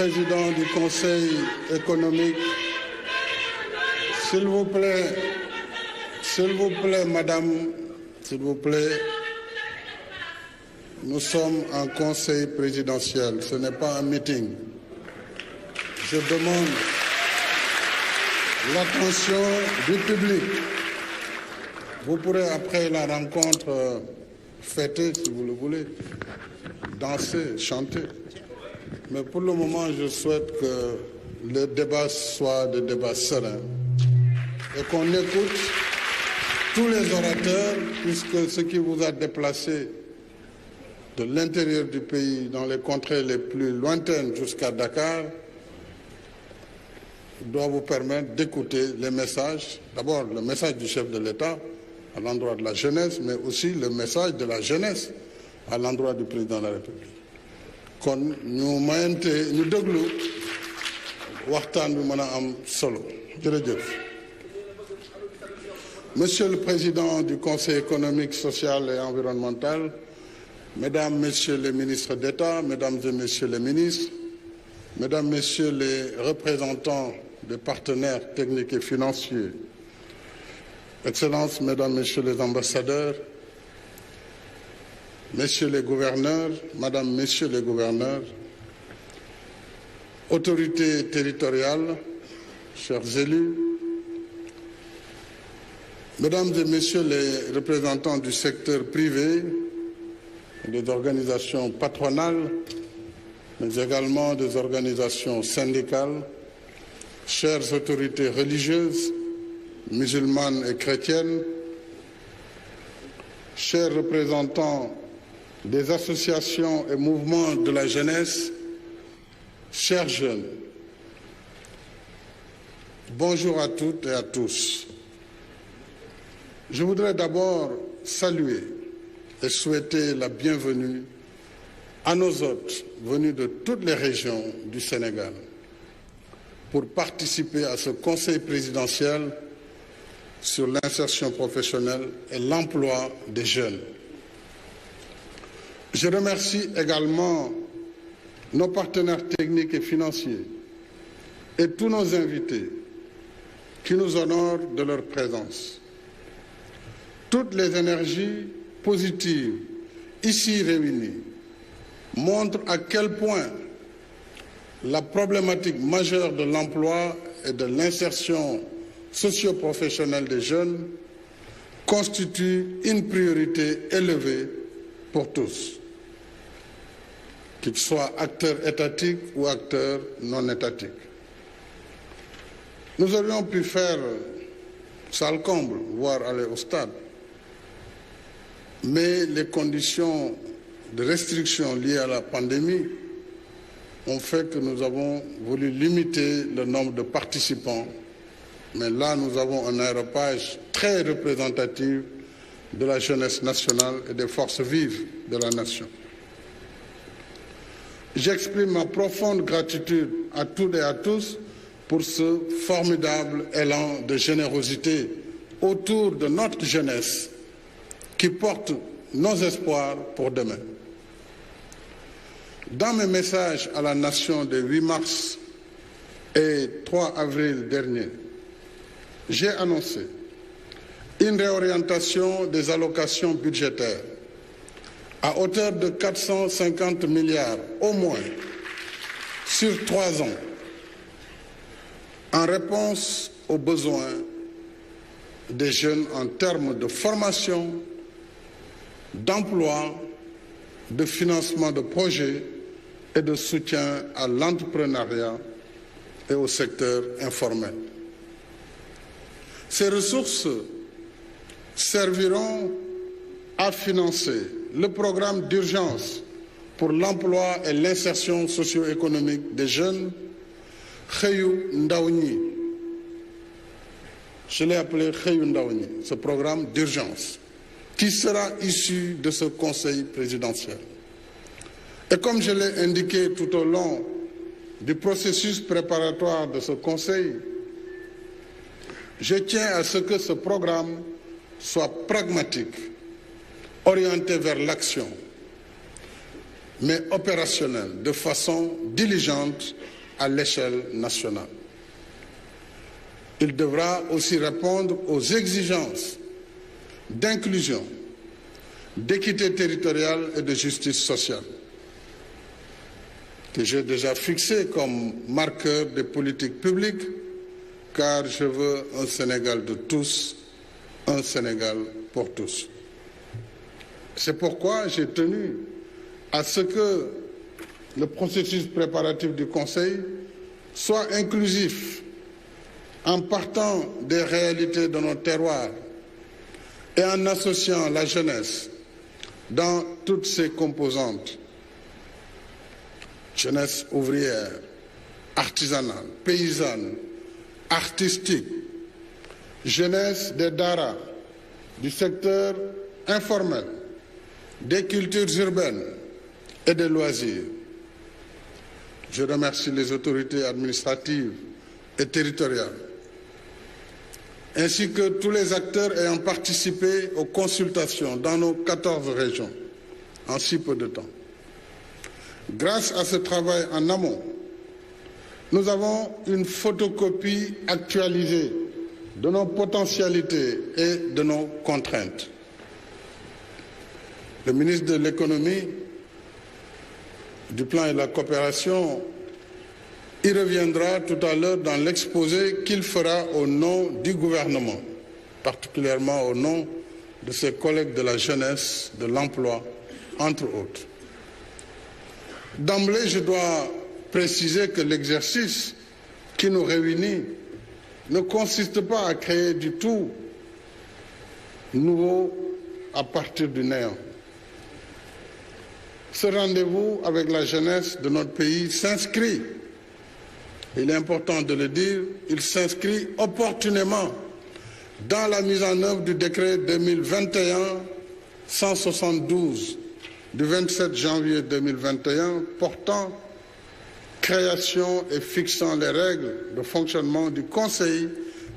Président du Conseil économique, s'il vous plaît, Madame, s'il vous plaît, nous sommes en Conseil présidentiel, ce n'est pas un meeting. Je demande l'attention du public. Vous pourrez, après la rencontre, fêter, si vous le voulez, danser, chanter. Mais pour le moment, je souhaite que le débat soit des débats sereins et qu'on écoute tous les orateurs, puisque ce qui vous a déplacé de l'intérieur du pays, dans les contrées les plus lointaines jusqu'à Dakar, doit vous permettre d'écouter les messages. D'abord, le message du chef de l'État à l'endroit de la jeunesse, mais aussi le message de la jeunesse à l'endroit du président de la République. kon ñu mayante ñu déglu waxtaan bi mën a am solo jërëjëf. Monsieur le Président du Conseil économique, social et environnemental, Mesdames, Messieurs les ministres d'État, Mesdames et Messieurs les ministres, Mesdames, Messieurs les représentants des partenaires techniques et financiers, Excellences, Mesdames, Messieurs les ambassadeurs, Messieurs les gouverneurs, Madame, Messieurs les gouverneurs, autorités territoriales, chers élus, Mesdames et Messieurs les représentants du secteur privé, des organisations patronales, mais également des organisations syndicales, chères autorités religieuses, musulmanes et chrétiennes, chers représentants des associations et mouvements de la jeunesse, chers jeunes, bonjour à toutes et à tous. Je voudrais d'abord saluer et souhaiter la bienvenue à nos hôtes venus de toutes les régions du Sénégal pour participer à ce conseil présidentiel sur l'insertion professionnelle et l'emploi des jeunes. Je remercie également nos partenaires techniques et financiers et tous nos invités qui nous honorent de leur présence. Toutes les énergies positives ici réunies montrent à quel point la problématique majeure de l'emploi et de l'insertion socio-professionnelle des jeunes constitue une priorité élevée pour tous, qu'ils soient acteurs étatiques ou acteurs non étatiques. Nous aurions pu faire salle comble, voire aller au stade, mais les conditions de restriction liées à la pandémie ont fait que nous avons voulu limiter le nombre de participants. Mais là, nous avons un aréopage très représentatif de la jeunesse nationale et des forces vives de la nation. J'exprime ma profonde gratitude à toutes et à tous pour ce formidable élan de générosité autour de notre jeunesse qui porte nos espoirs pour demain. Dans mes messages à la nation des 8 mars et 3 avril dernier, j'ai annoncé une réorientation des allocations budgétaires à hauteur de 450 milliards au moins sur 3 ans en réponse aux besoins des jeunes en termes de formation, d'emploi, de financement de projets et de soutien à l'entrepreneuriat et au secteur informel. Ces ressources serviront à financer le programme d'urgence pour l'emploi et l'insertion socio-économique des jeunes, Xëyu Ndaw ñi. Je l'ai appelé Xëyu Ndaw ñi, ce programme d'urgence, qui sera issu de ce conseil présidentiel. Et comme je l'ai indiqué tout au long du processus préparatoire de ce conseil, je tiens à ce que ce programme soit pragmatique, orienté vers l'action, mais opérationnel, de façon diligente à l'échelle nationale. Il devra aussi répondre aux exigences d'inclusion, d'équité territoriale et de justice sociale, que j'ai déjà fixées comme marqueur des politiques publiques, car je veux un Sénégal de tous, un Sénégal pour tous. C'est pourquoi j'ai tenu à ce que le processus préparatif du Conseil soit inclusif, en partant des réalités de nos terroirs et en associant la jeunesse dans toutes ses composantes. Jeunesse ouvrière, artisanale, paysanne, artistique, jeunesse des daras, du secteur informel, des cultures urbaines et des loisirs. Je remercie les autorités administratives et territoriales, ainsi que tous les acteurs ayant participé aux consultations dans nos 14 régions en si peu de temps. Grâce à ce travail en amont, nous avons une photocopie actualisée de nos potentialités et de nos contraintes. Le ministre de l'Économie, du Plan et de la Coopération y reviendra tout à l'heure dans l'exposé qu'il fera au nom du gouvernement, particulièrement au nom de ses collègues de la jeunesse, de l'emploi, entre autres. D'emblée, je dois préciser que l'exercice qui nous réunit ne consiste pas à créer du tout nouveau à partir du néant. Ce rendez-vous avec la jeunesse de notre pays s'inscrit, il est important de le dire, il s'inscrit opportunément dans la mise en œuvre du décret 2021-172 du 27 janvier 2021 portant création et fixant les règles de fonctionnement du Conseil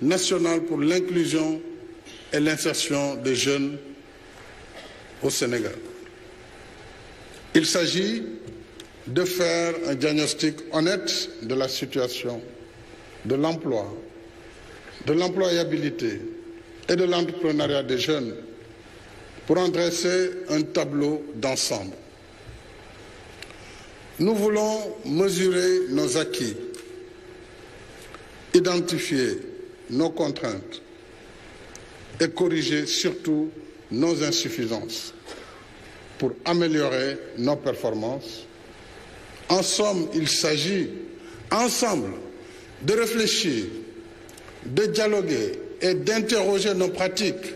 national pour l'inclusion et l'insertion des jeunes au Sénégal. Il s'agit de faire un diagnostic honnête de la situation, de l'emploi, de l'employabilité et de l'entrepreneuriat des jeunes pour en dresser un tableau d'ensemble. Nous voulons mesurer nos acquis, identifier nos contraintes et corriger surtout nos insuffisances pour améliorer nos performances. En somme, il s'agit ensemble de réfléchir, de dialoguer et d'interroger nos pratiques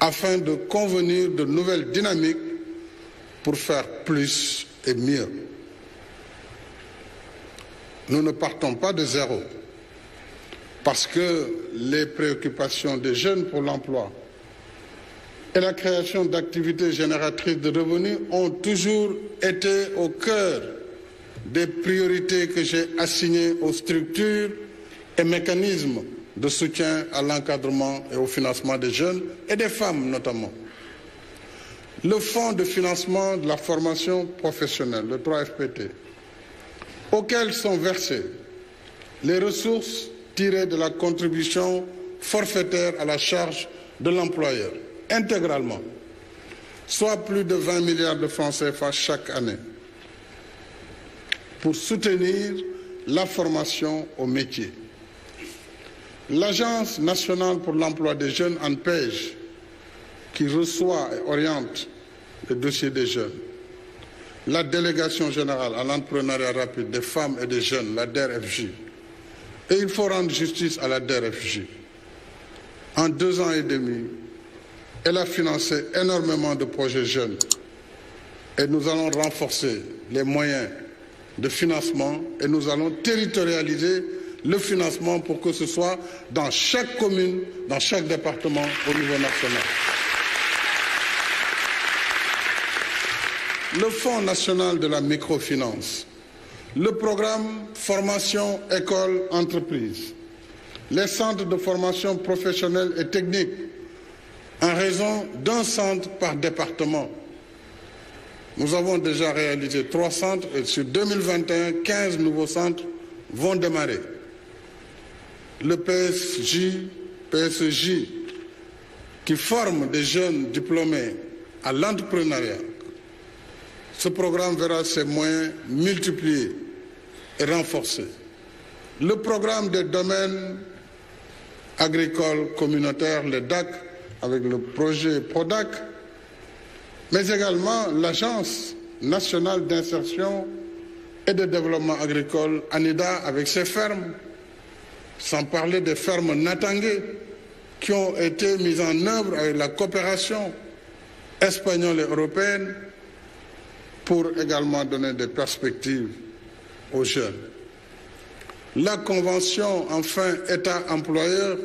afin de convenir de nouvelles dynamiques pour faire plus et mieux. Nous ne partons pas de zéro parce que les préoccupations des jeunes pour l'emploi et la création d'activités génératrices de revenus ont toujours été au cœur des priorités que j'ai assignées aux structures et mécanismes de soutien à l'encadrement et au financement des jeunes et des femmes notamment. Le Fonds de financement de la formation professionnelle, le 3FPT, auquel sont versées les ressources tirées de la contribution forfaitaire à la charge de l'employeur, intégralement, soit plus de 20 milliards de francs CFA chaque année, pour soutenir la formation au métier. L'Agence nationale pour l'emploi des jeunes, ANPEJ, qui reçoit et oriente les dossiers des jeunes. La délégation générale à l'entrepreneuriat rapide des femmes et des jeunes, la DERFJ. Et il faut rendre justice à la DERFJ. En 2 ans et demi, elle a financé énormément de projets jeunes. Et nous allons renforcer les moyens de financement et nous allons territorialiser le financement pour que ce soit dans chaque commune, dans chaque département au niveau national. Le Fonds national de la microfinance, le programme formation école-entreprise, les centres de formation professionnelle et technique, en raison d'un centre par département, Nous avons déjà réalisé 3 centres et sur 2021, 15 nouveaux centres vont démarrer. Le PSJ, qui forme des jeunes diplômés à l'entrepreneuriat. Ce programme verra ses moyens multipliés et renforcés. Le programme des domaines agricoles communautaires, le DAC, avec le projet PRODAC, mais également l'Agence nationale d'insertion et de développement agricole, ANIDA, avec ses fermes, sans parler des fermes Natangé, qui ont été mises en œuvre avec la coopération espagnole et européenne pour également donner des perspectives aux jeunes. La convention, enfin, État-employeur,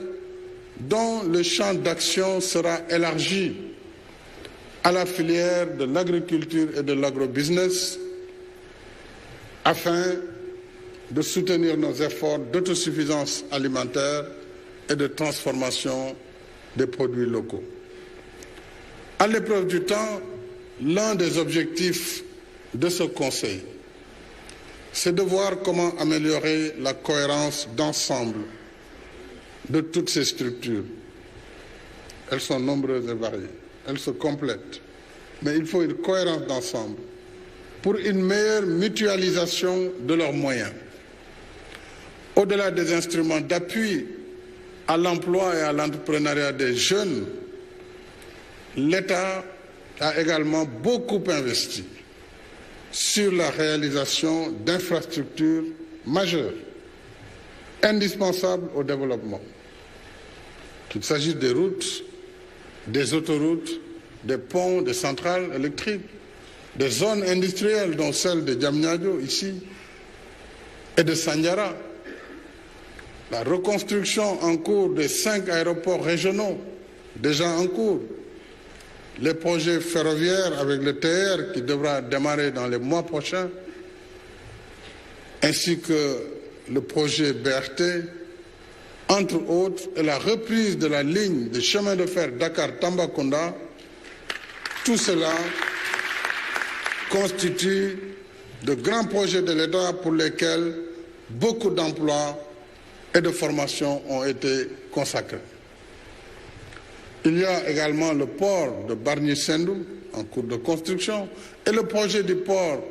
dont le champ d'action sera élargi à la filière de l'agriculture et de l'agrobusiness afin de soutenir nos efforts d'autosuffisance alimentaire et de transformation des produits locaux. À l'épreuve du temps, l'un des objectifs de ce Conseil, c'est de voir comment améliorer la cohérence d'ensemble de toutes ces structures. Elles sont nombreuses et variées, elles se complètent, mais il faut une cohérence d'ensemble pour une meilleure mutualisation de leurs moyens. Au-delà des instruments d'appui à l'emploi et à l'entrepreneuriat des jeunes, l'État a également beaucoup investi sur la réalisation d'infrastructures majeures, indispensables au développement. Qu'il s'agisse des routes, des autoroutes, des ponts, des centrales électriques, des zones industrielles, dont celle de Diamniadio, ici, et de Sandiara. La reconstruction en cours des 5 aéroports régionaux, déjà en cours. Les projets ferroviaires avec le TR qui devra démarrer dans les mois prochains, ainsi que le projet BRT, entre autres, et la reprise de la ligne de chemin de fer Dakar-Tambacounda, tout cela constitue de grands projets de l'État pour lesquels beaucoup d'emplois et de formations ont été consacrés. Il y a également le port de Bargny-Sendou en cours de construction et le projet du port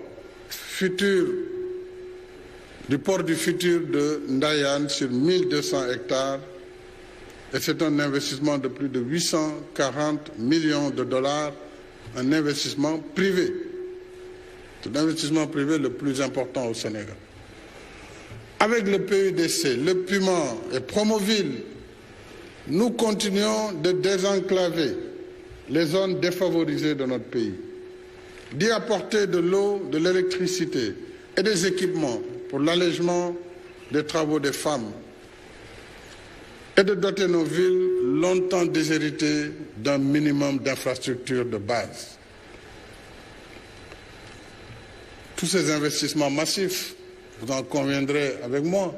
du futur de Ndayan sur 1200 hectares. Et c'est un investissement de plus de 840 millions de dollars, un investissement privé. C'est l'investissement privé le plus important au Sénégal. Avec le PUDC, le Puma et Promoville, nous continuons de désenclaver les zones défavorisées de notre pays, d'y apporter de l'eau, de l'électricité et des équipements pour l'allègement des travaux des femmes et de doter nos villes longtemps déshéritées d'un minimum d'infrastructures de base. Tous ces investissements massifs, vous en conviendrez avec moi,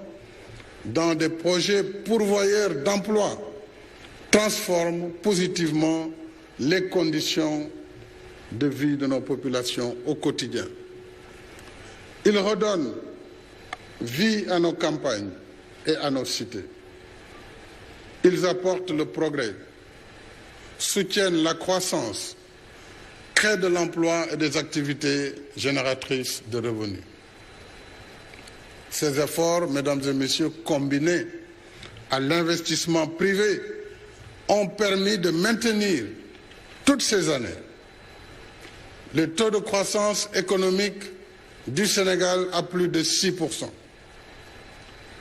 dans des projets pourvoyeurs d'emplois, transforment positivement les conditions de vie de nos populations au quotidien. Ils redonnent vie à nos campagnes et à nos cités. Ils apportent le progrès, soutiennent la croissance, créent de l'emploi et des activités génératrices de revenus. Ces efforts, mesdames et messieurs, combinés à l'investissement privé, ont permis de maintenir toutes ces années le taux de croissance économique du Sénégal à plus de 6%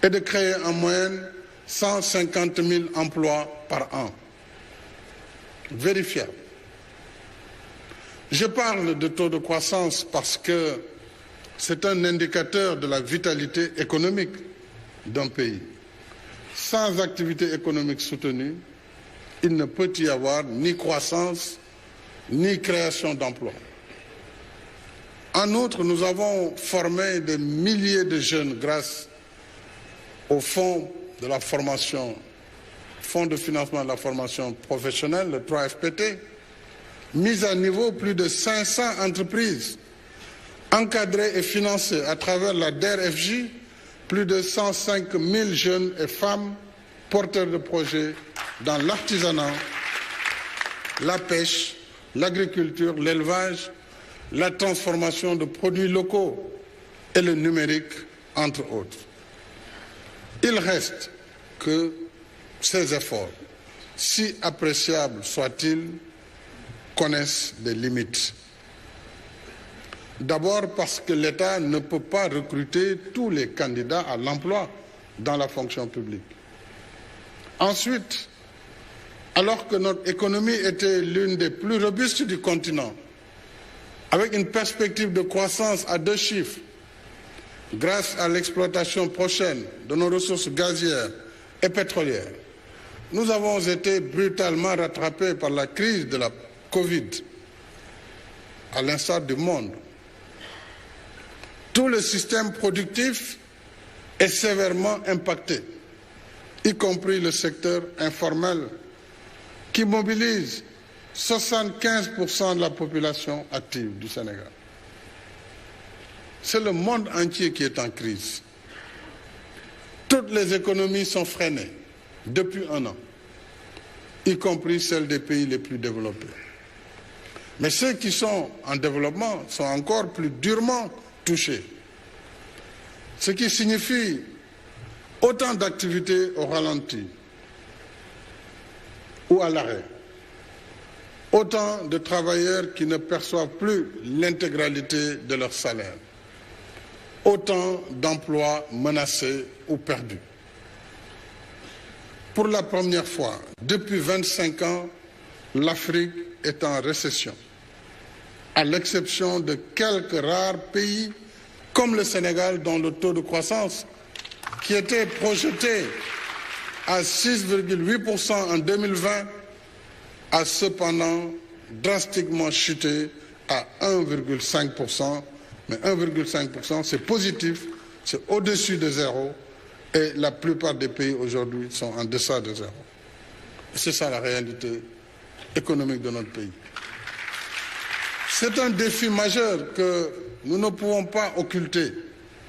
et de créer en moyenne 150 000 emplois par an. Vérifiable. Je parle de taux de croissance parce que c'est un indicateur de la vitalité économique d'un pays. Sans activité économique soutenue, il ne peut y avoir ni croissance, ni création d'emplois. En outre, nous avons formé des milliers de jeunes grâce au fonds de la formation, fonds de financement de la formation professionnelle, le 3FPT, mis à niveau plus de 500 entreprises, encadrées et financées à travers la DER/FJ, plus de 105 000 jeunes et femmes porteurs de projets dans l'artisanat, la pêche, l'agriculture, l'élevage, la transformation de produits locaux et le numérique, entre autres. Il reste que ces efforts, si appréciables soient-ils, connaissent des limites. D'abord parce que l'État ne peut pas recruter tous les candidats à l'emploi dans la fonction publique. Ensuite, alors que notre économie était l'une des plus robustes du continent, avec une perspective de croissance à 2 chiffres, grâce à l'exploitation prochaine de nos ressources gazières et pétrolières, nous avons été brutalement rattrapés par la crise de la Covid, à l'instar du monde. Tout le système productif est sévèrement impacté, y compris le secteur informel, qui mobilise 75% de la population active du Sénégal. C'est le monde entier qui est en crise. Toutes les économies sont freinées depuis 1 an, y compris celles des pays les plus développés. Mais ceux qui sont en développement sont encore plus durement touchés, ce qui signifie autant d'activités au ralenti ou à l'arrêt, autant de travailleurs qui ne perçoivent plus l'intégralité de leur salaire, autant d'emplois menacés ou perdus. Pour la première fois depuis 25 ans, l'Afrique est en récession, à l'exception de quelques rares pays comme le Sénégal, dont le taux de croissance, qui était projeté à 6,8% en 2020, a cependant drastiquement chuté à 1,5%. Mais 1,5%, c'est positif, c'est au-dessus de zéro, et la plupart des pays aujourd'hui sont en deçà de zéro. C'est ça la réalité économique de notre pays. C'est un défi majeur que nous ne pouvons pas occulter,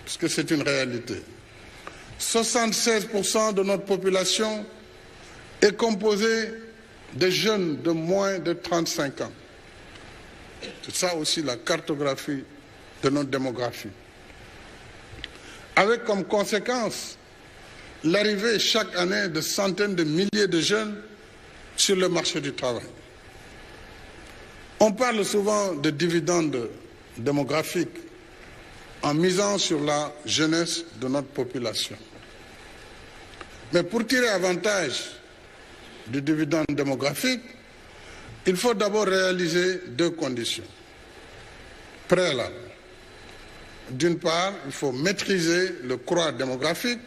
parce que c'est une réalité. 76% de notre population est composée de jeunes de moins de 35 ans. C'est ça aussi la cartographie de notre démographie. Avec comme conséquence l'arrivée chaque année de centaines de milliers de jeunes sur le marché du travail. On parle souvent de dividendes démographiques en misant sur la jeunesse de notre population. Mais pour tirer avantage du dividende démographique, il faut d'abord réaliser 2 conditions préalables. D'une part, il faut maîtriser le croi démographique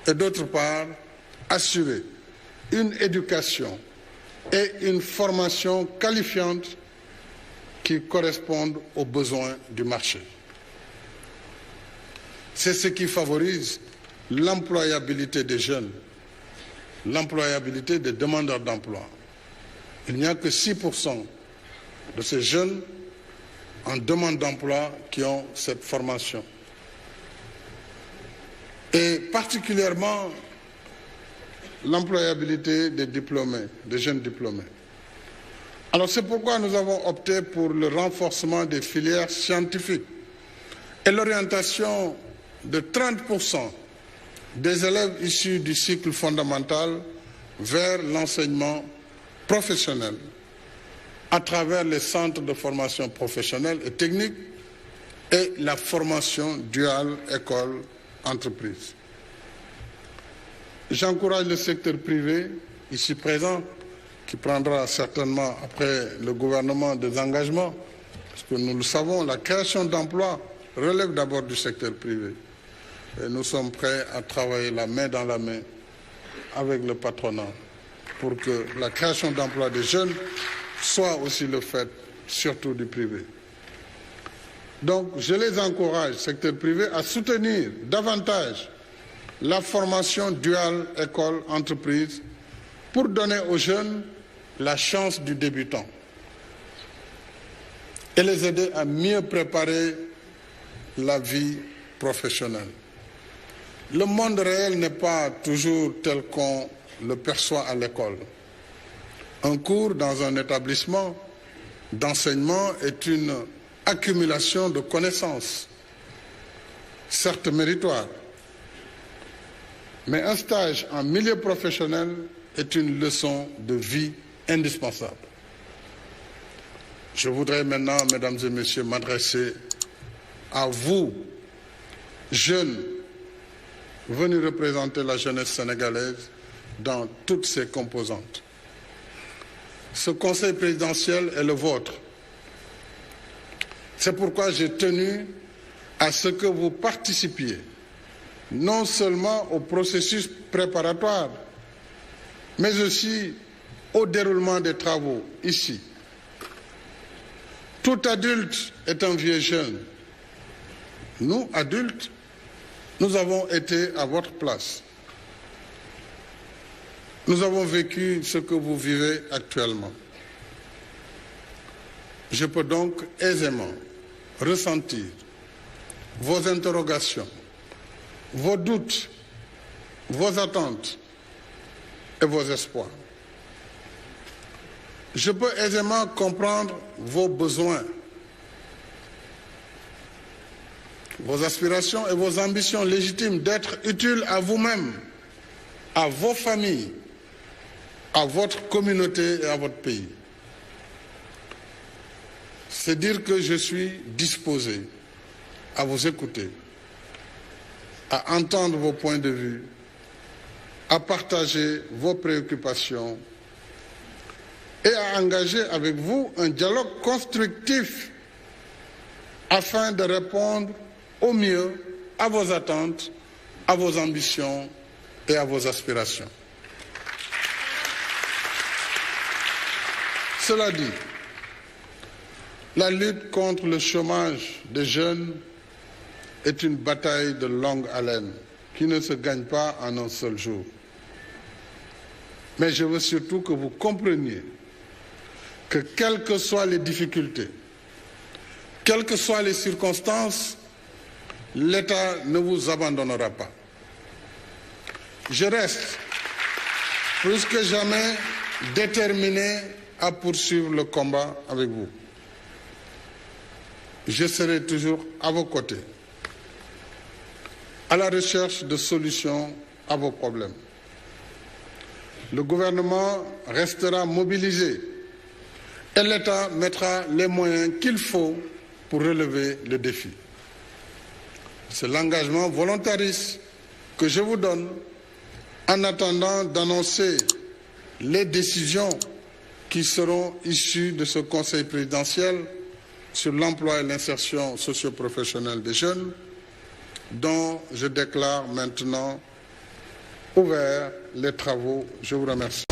et d'autre part, assurer une éducation et une formation qualifiante qui correspondent aux besoins du marché. C'est ce qui favorise l'employabilité des jeunes, l'employabilité des demandeurs d'emploi. Il n'y a que 6% de ces jeunes en demande d'emploi qui ont cette formation. Et particulièrement l'employabilité des diplômés, des jeunes diplômés. Alors c'est pourquoi nous avons opté pour le renforcement des filières scientifiques et l'orientation de 30% des élèves issus du cycle fondamental vers l'enseignement professionnel à travers les centres de formation professionnelle et technique et la formation duale école-entreprise. J'encourage le secteur privé, ici présent, qui prendra certainement après le gouvernement des engagements, parce que nous le savons, la création d'emplois relève d'abord du secteur privé. Et nous sommes prêts à travailler la main dans la main avec le patronat pour que la création d'emplois des jeunes soit aussi le fait, surtout du privé. Donc, je les encourage, secteur privé, à soutenir davantage la formation duale école-entreprise pour donner aux jeunes la chance du débutant et les aider à mieux préparer la vie professionnelle. Le monde réel n'est pas toujours tel qu'on le perçoit à l'école. Un cours dans un établissement d'enseignement est une accumulation de connaissances, certes méritoires, mais un stage en milieu professionnel est une leçon de vie indispensable. Je voudrais maintenant, mesdames et messieurs, m'adresser à vous, jeunes, venus représenter la jeunesse sénégalaise dans toutes ses composantes. Ce conseil présidentiel est le vôtre. C'est pourquoi j'ai tenu à ce que vous participiez non seulement au processus préparatoire, mais aussi au déroulement des travaux ici. Tout adulte est un vieux jeune. Nous, adultes, nous avons été à votre place. Nous avons vécu ce que vous vivez actuellement. Je peux donc aisément ressentir vos interrogations, vos doutes, vos attentes et vos espoirs. Je peux aisément comprendre vos besoins, vos aspirations et vos ambitions légitimes d'être utiles à vous-même, à vos familles, à votre communauté et à votre pays. C'est dire que je suis disposé à vous écouter, à entendre vos points de vue, à partager vos préoccupations et à engager avec vous un dialogue constructif afin de répondre au mieux à vos attentes, à vos ambitions et à vos aspirations. Cela dit, la lutte contre le chômage des jeunes est une bataille de longue haleine qui ne se gagne pas en un seul jour. Mais je veux surtout que vous compreniez que quelles que soient les difficultés, quelles que soient les circonstances, l'État ne vous abandonnera pas. Je reste plus que jamais déterminé à poursuivre le combat avec vous. Je serai toujours à vos côtés, à la recherche de solutions à vos problèmes. Le gouvernement restera mobilisé et l'État mettra les moyens qu'il faut pour relever le défi. C'est l'engagement volontariste que je vous donne en attendant d'annoncer les décisions qui seront issues de ce Conseil présidentiel sur l'emploi et l'insertion socio-professionnelle des jeunes, dont je déclare maintenant ouverts les travaux. Je vous remercie.